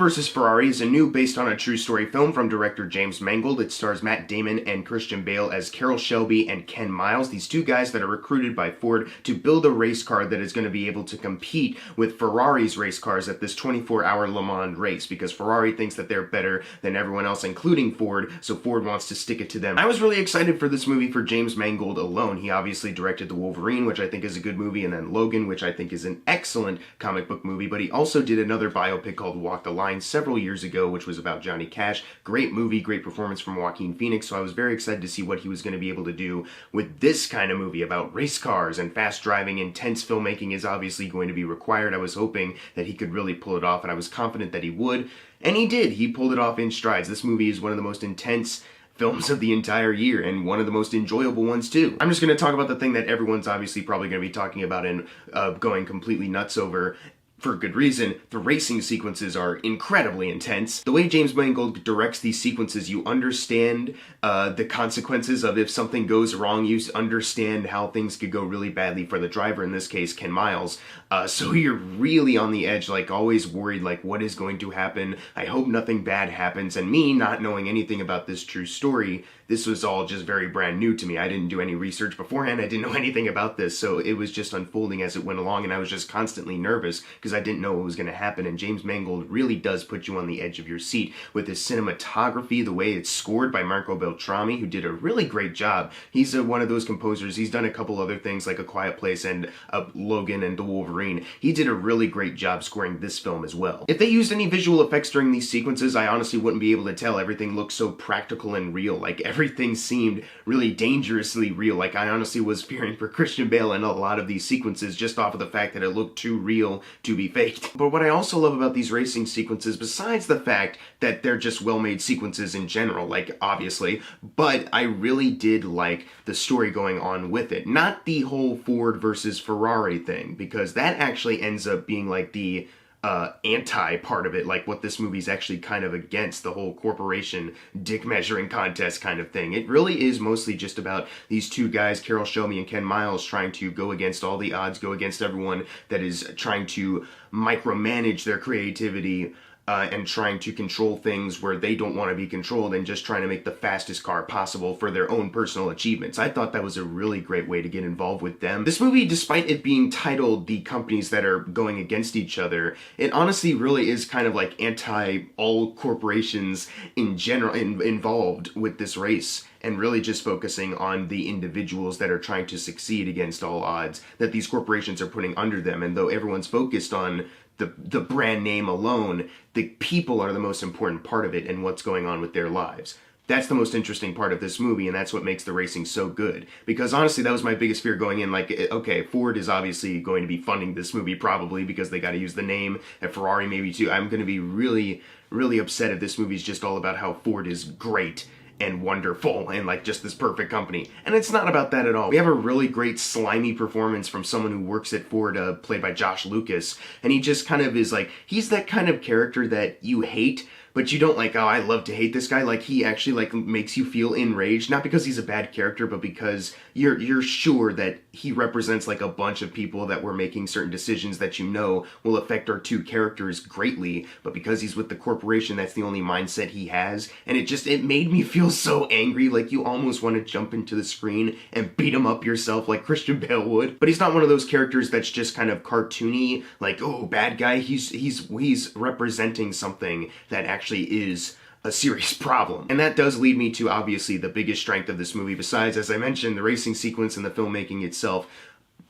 vs. Ferrari is a new based on a true story film from director James Mangold. It stars Matt Damon and Christian Bale as Carroll Shelby and Ken Miles, these two guys that are recruited by Ford to build a race car that is going to be able to compete with Ferrari's race cars at this 24-hour Le Mans race, because Ferrari thinks that they're better than everyone else, including Ford, so Ford wants to stick it to them. I was really excited for this movie for James Mangold alone. He obviously directed The Wolverine, which I think is a good movie, and then Logan, which I think is an excellent comic book movie, but he also did another biopic called Walk the Line several years ago, which was about Johnny Cash. Great movie, great performance from Joaquin Phoenix, so I was very excited to see what he was going to be able to do with this kind of movie about race cars and fast driving. Intense filmmaking is obviously going to be required. I was hoping that he could really pull it off, and I was confident that he would, and he did. He pulled it off in strides. This movie is one of the most intense films of the entire year, and one of the most enjoyable ones too. I'm just going to talk about the thing that everyone's obviously probably going to be talking about and going completely nuts over, for good reason. The racing sequences are incredibly intense. The way James Mangold directs these sequences, you understand the consequences of if something goes wrong. You understand how things could go really badly for the driver, in this case Ken Miles. So you're really on the edge, like always worried, like what is going to happen? I hope nothing bad happens. And me not knowing anything about this true story, this was all just very brand new to me. I didn't do any research beforehand. I didn't know anything about this, so it was just unfolding as it went along, and I was just constantly nervous because I didn't know what was going to happen. And James Mangold really does put you on the edge of your seat with his cinematography, the way it's scored by Marco Beltrami, who did a really great job. He's one of those composers. He's done a couple other things like A Quiet Place and Logan and The Wolverine. He did a really great job scoring this film as well. If they used any visual effects during these sequences, I honestly wouldn't be able to tell. Everything looked so practical and real. Like everything seemed really dangerously real. Like I honestly was fearing for Christian Bale in a lot of these sequences just off of the fact that it looked too real to be faked. But what I also love about these racing sequences, besides the fact that they're just well-made sequences in general, like obviously, but I really did like the story going on with it. Not the whole Ford versus Ferrari thing, because that actually ends up being like the anti part of it, like what this movie's actually kind of against, the whole corporation dick measuring contest kind of thing. It really is mostly just about these two guys, Carroll Shelby and Ken Miles, trying to go against all the odds, go against everyone that is trying to micromanage their creativity, and trying to control things where they don't want to be controlled, and just trying to make the fastest car possible for their own personal achievements. I thought that was a really great way to get involved with them. This movie, despite it being titled The Companies That Are Going Against Each Other, it honestly really is kind of like anti-all corporations in general involved with this race, and really just focusing on the individuals that are trying to succeed against all odds that these corporations are putting under them. And though everyone's focused on the brand name alone, the people are the most important part of it and what's going on with their lives. That's the most interesting part of this movie, and that's what makes the racing so good. Because honestly, that was my biggest fear going in. Like, okay, Ford is obviously going to be funding this movie probably because they got to use the name, and Ferrari maybe too. I'm going to be really, really upset if this movie's just all about how Ford is great and wonderful and like just this perfect company. And it's not about that at all. We have a really great slimy performance from someone who works at Ford, played by Josh Lucas, and he just kind of is like, he's that kind of character that you hate, but you don't like, oh, I love to hate this guy. Like, he actually like makes you feel enraged, not because he's a bad character, but because you're sure that he represents like a bunch of people that were making certain decisions that you know will affect our two characters greatly, but because he's with the corporation, that's the only mindset he has. And it made me feel so angry, like you almost want to jump into the screen and beat him up yourself like Christian Bale would. But he's not one of those characters that's just kind of cartoony, like, oh, bad guy. He's representing something that actually is a serious problem. And that does lead me to obviously the biggest strength of this movie, besides, as I mentioned, the racing sequence and the filmmaking itself.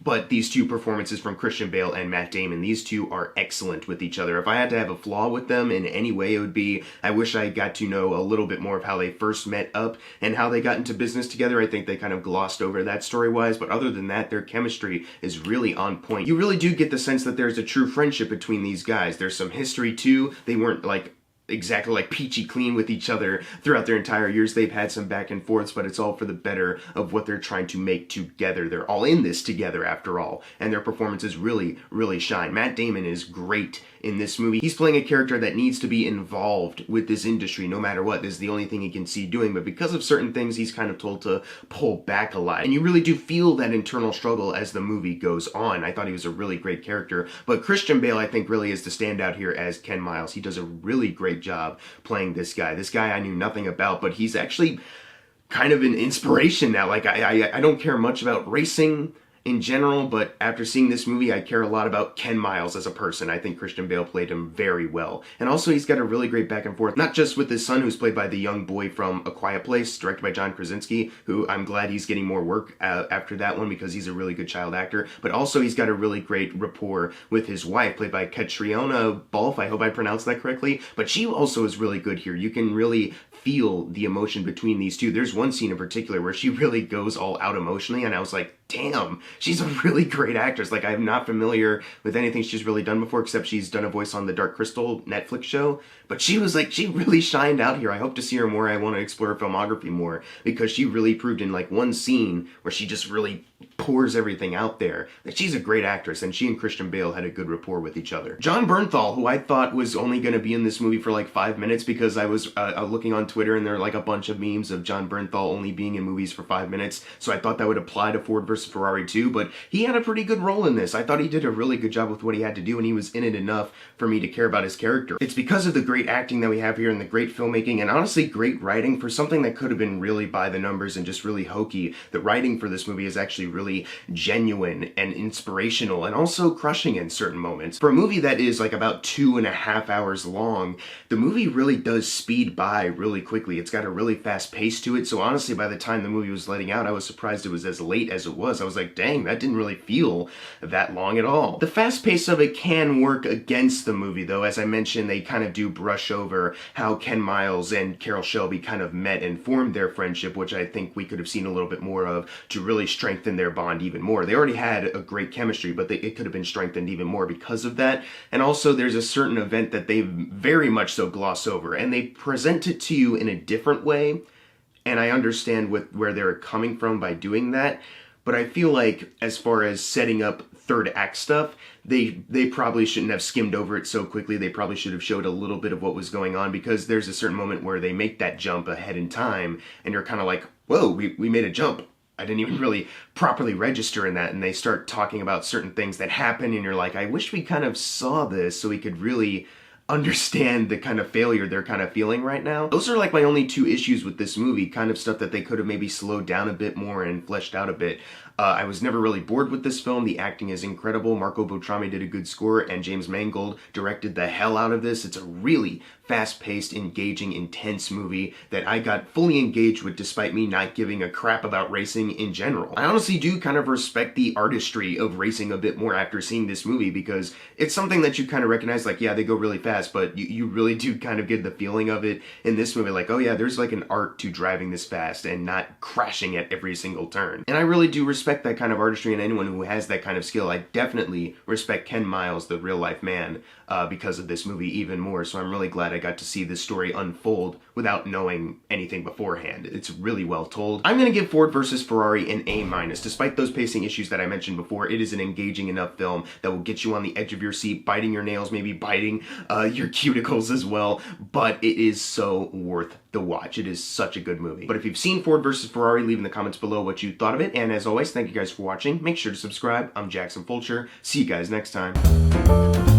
But these two performances from Christian Bale and Matt Damon, these two are excellent with each other. If I had to have a flaw with them in any way, it would be, I wish I got to know a little bit more of how they first met up and how they got into business together. I think they kind of glossed over that story-wise, but other than that, their chemistry is really on point. You really do get the sense that there's a true friendship between these guys. There's some history too. They weren't like exactly like peachy clean with each other throughout their entire years. They've had some back and forths, but it's all for the better of what they're trying to make together. They're all in this together after all, and their performances really, really shine. Matt Damon is great in this movie. He's playing a character that needs to be involved with this industry no matter what. This is the only thing he can see doing, but because of certain things, he's kind of told to pull back a lot. And you really do feel that internal struggle as the movie goes on. I thought he was a really great character, but Christian Bale, I think, really is the standout here as Ken Miles. He does a really great job playing this guy. This guy I knew nothing about, but he's actually kind of an inspiration now. Like, I don't care much about racing in general, but after seeing this movie, I care a lot about Ken Miles as a person. I think Christian Bale played him very well. And also, he's got a really great back and forth, not just with his son, who's played by the young boy from A Quiet Place, directed by John Krasinski, who I'm glad he's getting more work after that one because he's a really good child actor, but also he's got a really great rapport with his wife, played by Catriona Balfe. I hope I pronounced that correctly, but she also is really good here. You can really feel the emotion between these two. There's one scene in particular where she really goes all out emotionally, and I was like, damn, she's a really great actress. Like, I'm not familiar with anything she's really done before, except she's done a voice on the Dark Crystal Netflix show. But she was like, she really shined out here. I hope to see her more. I want to explore her filmography more, because she really proved in like one scene where she just really pours everything out there that she's a great actress, and she and Christian Bale had a good rapport with each other. Jon Bernthal, who I thought was only going to be in this movie for like 5 minutes, because I was looking on Twitter and there are like a bunch of memes of Jon Bernthal only being in movies for 5 minutes, so I thought that would apply to Ford vs. Ferrari too, but he had a pretty good role in this. I thought he did a really good job with what he had to do, and he was in it enough for me to care about his character. It's because of the great acting that we have here and the great filmmaking and honestly great writing for something that could have been really by the numbers and just really hokey. The writing for this movie is actually really genuine and inspirational and also crushing in certain moments. For a movie that is like about 2.5 hours long, the movie really does speed by really quickly. It's got a really fast pace to it, so honestly by the time the movie was letting out, I was surprised it was as late as it was. I was like, dang, that didn't really feel that long at all. The fast pace of it can work against the movie though. As I mentioned, they kind of do brush over how Ken Miles and Carroll Shelby kind of met and formed their friendship, which I think we could have seen a little bit more of to really strengthen their bond even more. They already had a great chemistry, but it could have been strengthened even more because of that. And also there's a certain event that they very much so gloss over, and they present it to you in a different way, and I understand where they're coming from by doing that. But I feel like as far as setting up third act stuff, they probably shouldn't have skimmed over it so quickly. They probably should have showed a little bit of what was going on, because there's a certain moment where they make that jump ahead in time and you're kind of like, whoa, we made a jump. I didn't even really properly register in that. And they start talking about certain things that happen and you're like, I wish we kind of saw this so we could really understand the kind of failure they're kind of feeling right now. Those are like my only two issues with this movie, kind of stuff that they could have maybe slowed down a bit more and fleshed out a bit. I was never really bored with this film. The acting is incredible. Marco Beltrami did a good score, and James Mangold directed the hell out of this. It's a really fast-paced, engaging, intense movie that I got fully engaged with despite me not giving a crap about racing in general. I honestly do kind of respect the artistry of racing a bit more after seeing this movie, because it's something that you kind of recognize, like, yeah, they go really fast, but you really do kind of get the feeling of it in this movie, like, oh yeah, there's like an art to driving this fast and not crashing at every single turn. And I really do respect that kind of artistry in anyone who has that kind of skill. I definitely respect Ken Miles, the real-life man, because of this movie even more, so I'm really glad I got to see this story unfold without knowing anything beforehand. It's really well told. I'm going to give Ford vs. Ferrari an A-. Despite those pacing issues that I mentioned before, it is an engaging enough film that will get you on the edge of your seat, biting your nails, maybe biting your cuticles as well, but it is so worth the watch. It is such a good movie. But if you've seen Ford vs. Ferrari, leave in the comments below what you thought of it, and as always, thank you guys for watching. Make sure to subscribe. I'm Jackson Fulcher. See you guys next time.